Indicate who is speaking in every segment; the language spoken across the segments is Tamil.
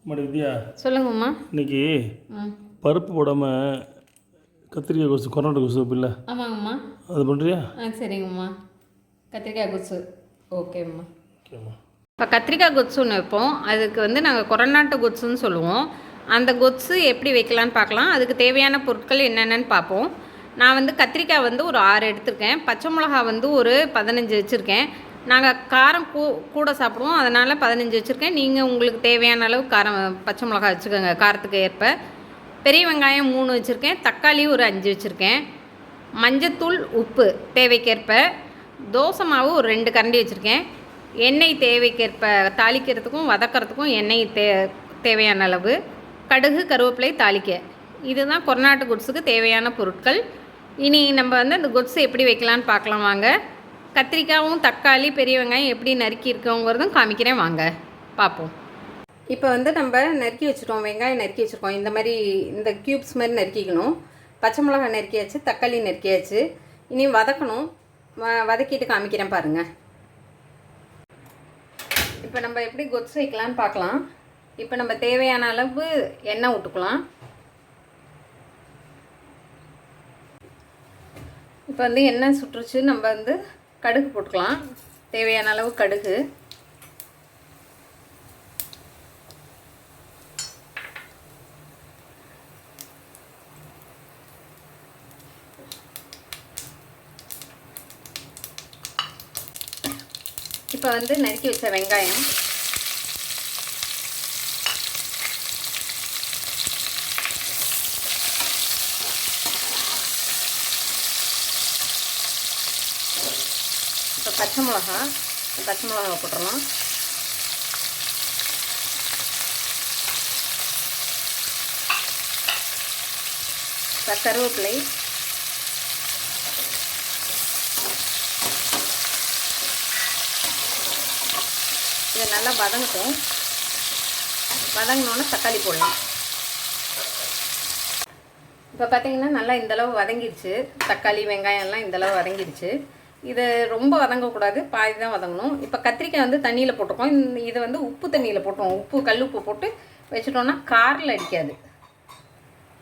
Speaker 1: மேடம் வித்யா,
Speaker 2: சொல்லுங்கம்மா.
Speaker 1: இன்னைக்கு பருப்பு போடாமல் கத்திரிக்காய் கொசு கொரோனா கொசு இல்லை?
Speaker 2: ஆமாங்கம்மா.
Speaker 1: அது பண்ணுறியா?
Speaker 2: சரிங்கம்மா. கத்திரிக்காய் கொத்து ஓகேம்மா.
Speaker 1: ஓகேம்மா.
Speaker 2: இப்போ கத்திரிக்காய் கொத்து ஒன்று வைப்போம். அதுக்கு வந்து நாங்கள் கொரநாட்டு கொத்துன்னு சொல்லுவோம். அந்த கொத்து எப்படி வைக்கலான்னு பார்க்கலாம். அதுக்கு தேவையான பொருட்கள் என்னென்னு பார்ப்போம். நான் வந்து கத்திரிக்காய் வந்து ஒரு 6 எடுத்திருக்கேன். பச்சை மிளகா வந்து ஒரு 15 வச்சுருக்கேன். நாங்கள் காரம் கூட சாப்பிடுவோம், அதனால் 15 வச்சுருக்கேன். நீங்கள் உங்களுக்கு தேவையான அளவு காரம் பச்சை மிளகா வச்சுக்கோங்க, காரத்துக்கு ஏற்ப. பெரிய வெங்காயம் 3 வச்சுருக்கேன். தக்காளி ஒரு 5 வச்சுருக்கேன். மஞ்சத்தூள், உப்பு தேவைக்கேற்ப. தோசை மாவு ஒரு 2 கரண்டி வச்சுருக்கேன். எண்ணெய் தேவைக்கேற்ப, தாளிக்கிறதுக்கும் வதக்கிறதுக்கும் எண்ணெய் தேவையான அளவு. கடுகு, கருவேப்பிலை தாளிக்க. இதுதான் கொரநாட்டு குட்ஸுக்கு தேவையான பொருட்கள். இனி நம்ம வந்து அந்த குட்ஸு எப்படி வைக்கலான்னு பார்க்கலாம் வாங்க. கத்திரிக்காயும் தக்காளி பெரிய வெங்காயம் எப்படி நறுக்கி இருக்கோங்கிறதும் காமிக்கிறேன் வாங்க பார்ப்போம். இப்போ வந்து நம்ம நறுக்கி வச்சுட்டோம், வெங்காயம் நறுக்கி வச்சுருக்கோம். இந்த மாதிரி இந்த க்யூப்ஸ் மாதிரி நறுக்கிக்கணும். பச்சை மிளகாய் நறுக்கியாச்சு, தக்காளி நறுக்கியாச்சு. இனி வதக்கணும். வதக்கிட்டு காமிக்கிறேன் பாருங்கள். இப்போ நம்ம எப்படி கொத்து வைக்கலான்னு பார்க்கலாம். இப்போ நம்ம தேவையான அளவு எண்ணெய் விட்டுக்கலாம். இப்போ வந்து எண்ணெய் சுட்டுருச்சு, நம்ம வந்து கடுகு போட்டுக்கலாம். தேவையான அளவு கடுகு. இப்போ வந்து நறுக்கி வச்ச வெங்காயம். இப்போ பச்சை மிளகா போட்டுடலாம். இப்போ கருவேப்பிலை, இதை நல்லா வதங்கட்டும். வதங்கினோன்னா தக்காளி போடலாம். இப்போ பார்த்தீங்கன்னா நல்லா இந்தளவு வதங்கிடுச்சு. தக்காளி வெங்காயம்லாம் இந்தளவு வதங்கிடுச்சு. இது ரொம்ப வதங்கக்கூடாது, பாதி தான் வதங்கணும். இப்போ கத்திரிக்காய் வந்து தண்ணியில் போட்டிருக்கோம். இதை வந்து உப்பு தண்ணியில் போட்டோம். கல் உப்பு போட்டு வச்சுட்டோன்னா காரில் அடிக்காது.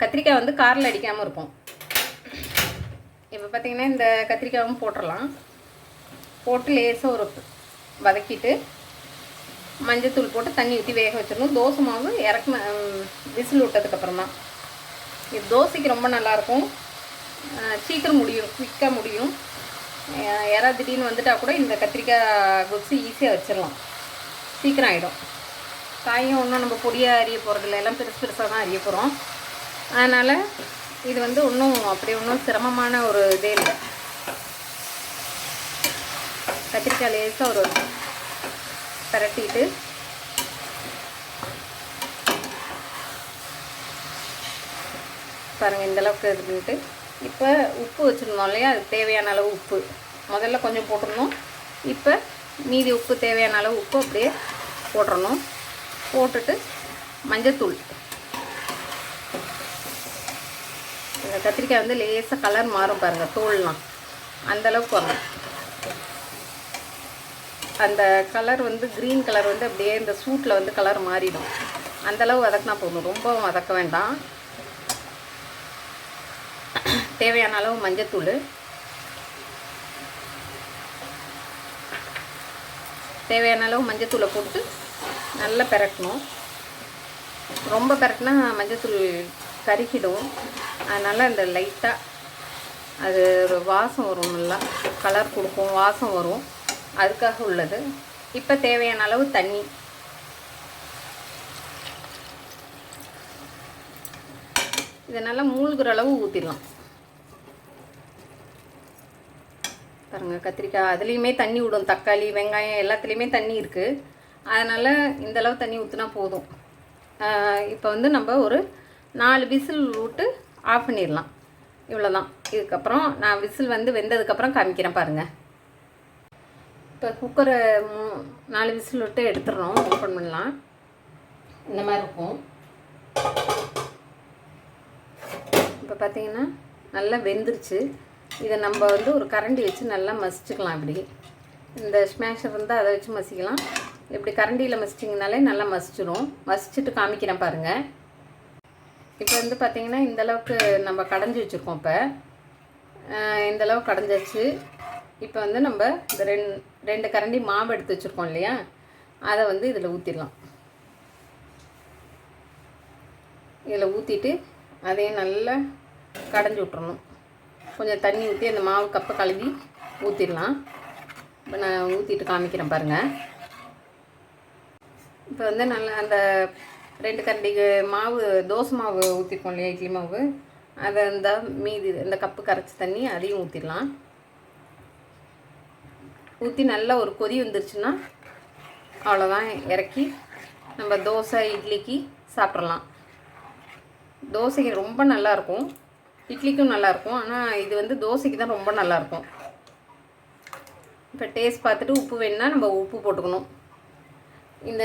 Speaker 2: கத்திரிக்காய் வந்து காரில் அடிக்காமல் இருக்கும். இப்போ பார்த்திங்கன்னா இந்த கத்திரிக்காயும் போட்டுடலாம். போட்டு லேசாக ஒரு வதக்கிட்டு மஞ்சத்தூள் போட்டு தண்ணி ஊற்றி வேக வச்சிடணும். தோசை மாவு விசில் விட்டதுக்கப்புறம் தான். இது தோசைக்கு ரொம்ப நல்லாயிருக்கும். சீக்கிரம் முடியும், குயிக்காக முடியும். யாராவது திடீர்னு வந்துட்டால் கூட இந்த கத்திரிக்காய் கொத்து ஈஸியாக வச்சிடலாம், சீக்கிரம் ஆகிடும். காயும் ஒன்றும் நம்ம பொடியாக அறிய போகிறதில்ல, எல்லாம் பெருசாக தான் அறிய போகிறோம். அதனால் இது வந்து ஒன்றும் சிரமமான ஒரு இதே இல்லை. கத்திரிக்காய் லேசாக ஒரு பரட்டிட்டு பாருங்கள் இந்தளவுக்கு இது பண்ணிட்டு இப்போ உப்பு வச்சுருந்தோம் இல்லையா, அதுக்கு தேவையான அளவு உப்பு முதல்ல கொஞ்சம் போட்டுடணும். இப்போ மீதி உப்பு தேவையான அளவு உப்பு அப்படியே போட்டுடணும். போட்டுட்டு மஞ்சத்தூள். இந்த கத்திரிக்காய் வந்து லேசாக கலர் மாறும் பாருங்கள், தோல்லாம் அந்தளவுக்கு வரணும். அந்த கலர் வந்து க்ரீன் கலர் வந்து அப்படியே இந்த சூட்டில் வந்து கலர் மாறிடும். அந்தளவு வதக்கினா போதும், ரொம்ப வதக்க வேண்டாம். தேவையான அளவு மஞ்சத்தூள், தேவையான அளவு மஞ்சத்தூளை போட்டு நல்லா பெரட்டணும். ரொம்ப பெரட்டினா மஞ்சத்தூள் கருகிடும். அதனால் இந்த லைட்டாக அது ஒரு வாசம் வரும், நல்லா கலர் கொடுக்கும், வாசம் வரும், அதுக்காக உள்ளது. இப்போ தேவையான அளவு தண்ணி. இதை நல்லா மூழ்கிற அளவு ஊற்றிடலாம். பாருங்கள் கத்திரிக்காய் அதுலேயுமே தண்ணி விடும், தக்காளி வெங்காயம் எல்லாத்துலேயுமே தண்ணி இருக்குது. அதனால் இந்தளவு தண்ணி ஊற்றினா போதும். இப்போ வந்து நம்ம ஒரு 4 விசில் விட்டு ஆஃப் பண்ணிடலாம். இவ்வளோ தான். இதுக்கப்புறம் நான் விசில் வந்து வெந்ததுக்கப்புறம் காமிக்கிறேன் பாருங்கள். இப்போ குக்கரை 4 விசில் விட்டு எடுத்துடுறோம், ஓப்பன் பண்ணலாம். இந்த மாதிரி இருக்கும். இப்போ பார்த்திங்கன்னா நல்லா வெந்துருச்சு. இதை நம்ம வந்து ஒரு கரண்டி வச்சு நல்லா மசிச்சுக்கலாம். இப்படி இந்த ஸ்மேஷர் இருந்தால் அதை வச்சு மசிக்கலாம். இப்படி கரண்டியில் மசிச்சிங்கனாலே நல்லா மசிச்சிடும். மசிச்சுட்டு காமிக்கிறேன் பாருங்கள். இப்போ வந்து பார்த்திங்கன்னா இந்தளவுக்கு நம்ம கடைஞ்சி வச்சுருக்கோம். இப்போ இந்தளவுக்கு கடைஞ்சாச்சு. இப்போ வந்து நம்ம இந்த ரெண்டு கரண்டி மாவு எடுத்து வச்சுருக்கோம் இல்லையா, அதை வந்து இதில் ஊற்றிடலாம். இதில் ஊற்றிட்டு அதையும் நல்லா கடைஞ்சி விட்றணும். கொஞ்சம் தண்ணி ஊற்றி அந்த மாவு கப்பை கழுவி ஊற்றிடலாம். இப்போ நான் ஊற்றிட்டு காமிக்கிறேன் பாருங்கள். இப்போ வந்து நல்லா அந்த 2 கரண்டி மாவு, தோசை மாவு ஊற்றிருக்கோம் இல்லையா, இட்லி மாவு, அதை இந்த மீதி இந்த கப்பு கரைச்சி தண்ணி அதையும் ஊற்றிடலாம். ஊற்றி நல்லா ஒரு கொதி வந்துருச்சுன்னா அவ்வளோதான், இறக்கி நம்ம தோசை இட்லிக்கு சாப்பிட்றலாம். தோசைக்கு ரொம்ப நல்லாயிருக்கும், இட்லிக்கும் நல்லாயிருக்கும். ஆனால் இது வந்து தோசைக்கு தான் ரொம்ப நல்லாயிருக்கும். இப்போ டேஸ்ட் பார்த்துட்டு உப்பு வேணுன்னா நம்ம உப்பு போட்டுக்கணும். இந்த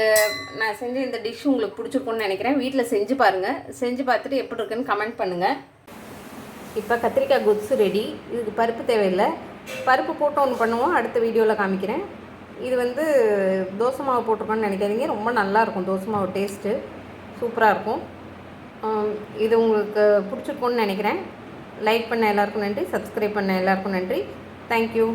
Speaker 2: நான் செஞ்ச இந்த டிஷ் உங்களுக்கு பிடிச்சிருக்குன்னு நினைக்கிறேன். வீட்டில் செஞ்சு பாருங்கள். செஞ்சு பார்த்துட்டு எப்படி இருக்குன்னு கமெண்ட் பண்ணுங்கள். இப்போ கத்திரிக்காய் கொத்து ரெடி. இதுக்கு பருப்பு தேவையில்லை. பருப்பு போட்டு ஒன்று பண்ணுவோம், அடுத்த வீடியோவில் காமிக்கிறேன். இது வந்து தோசை மாவு போட்டிருக்கோன்னு நினைக்காதீங்க, ரொம்ப நல்லாயிருக்கும். தோசை மாவு டேஸ்ட்டு சூப்பராக இருக்கும். இது உங்களுக்கு பிடிச்சிருக்குன்னு நினைக்கிறேன். லைக் பண்ண எல்லாருக்கும் நன்றி, சப்ஸ்கிரைப் பண்ண எல்லாருக்கும் நன்றி. தேங்க்யூ.